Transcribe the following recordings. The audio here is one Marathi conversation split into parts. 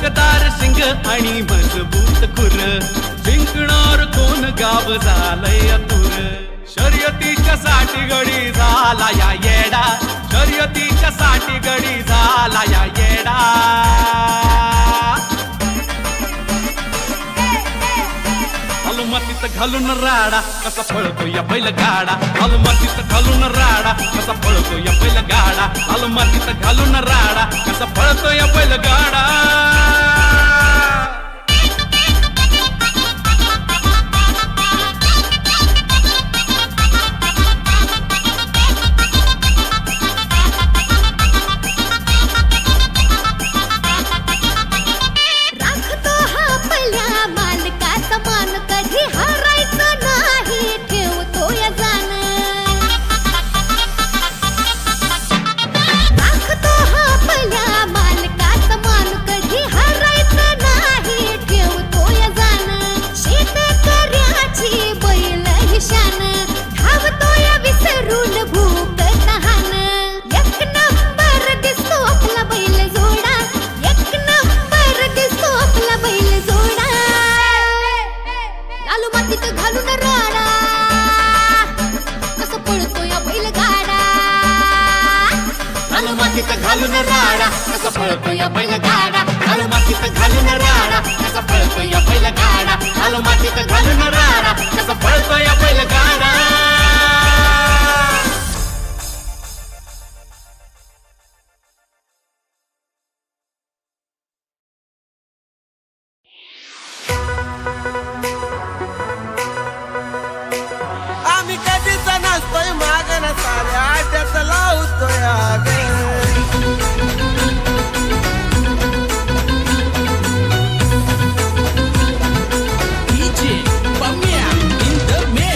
टोकदार शिंग आणि मजबूत खुर, जिंकणार कोण गाव झालंय अतुर. शर्यतीच्या साठी गडी झाला या येडा, शर्यतीच्या साठी गडी झाला या येडा. मातीत घालून राडा कसा पळतो या बैलगाडा, आलो मातीत घालून राडा कसा पळतो या बैलगाडा, आलो मातीत घालून राडा कसा पळतो या बैलगाडा. घालून राडा कसा पळतो या बैलगाडा, आलो मातीत घालून राडा कसा पळतो या बैलगाडा, आलो मातीत घालून राडा कसा पळतो या बैलगाडा. आम्ही कधीच नसतोय मागण साऱ्या त्यात लावतोय आग. DJ Bamia in the mix.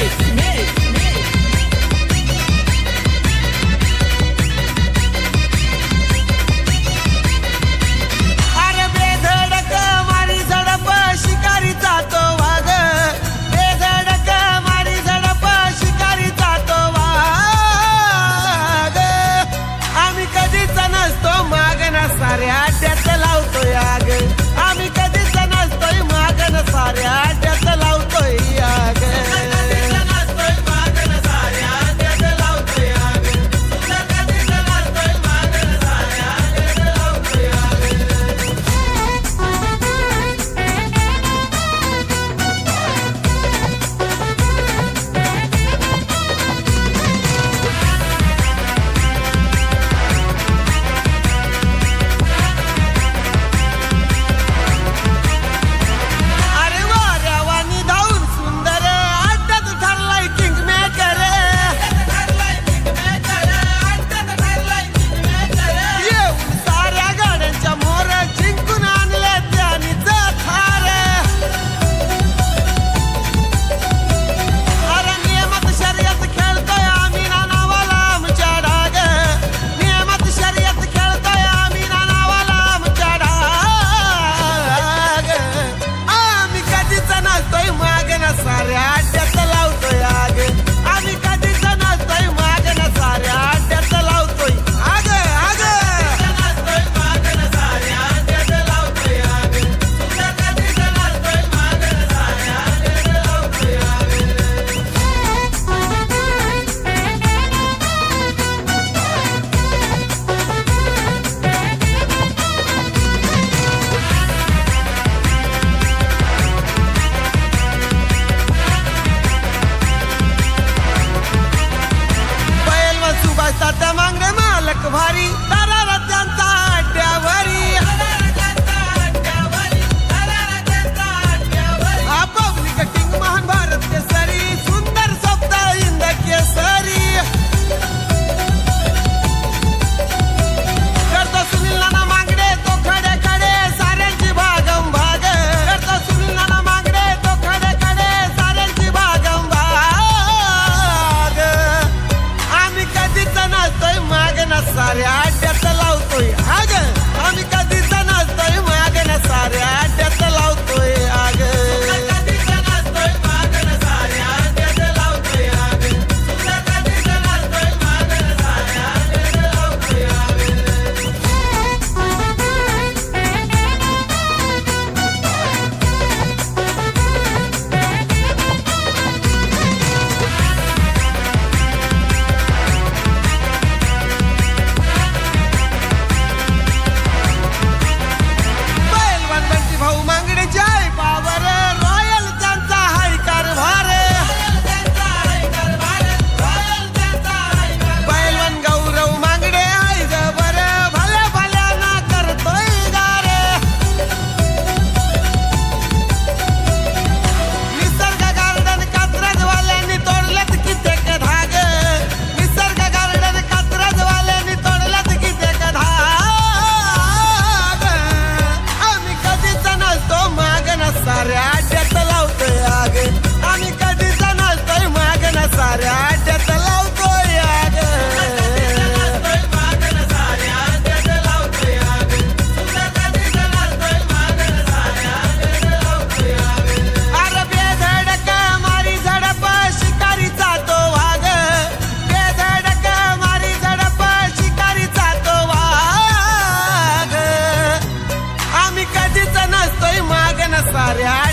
साऱ्या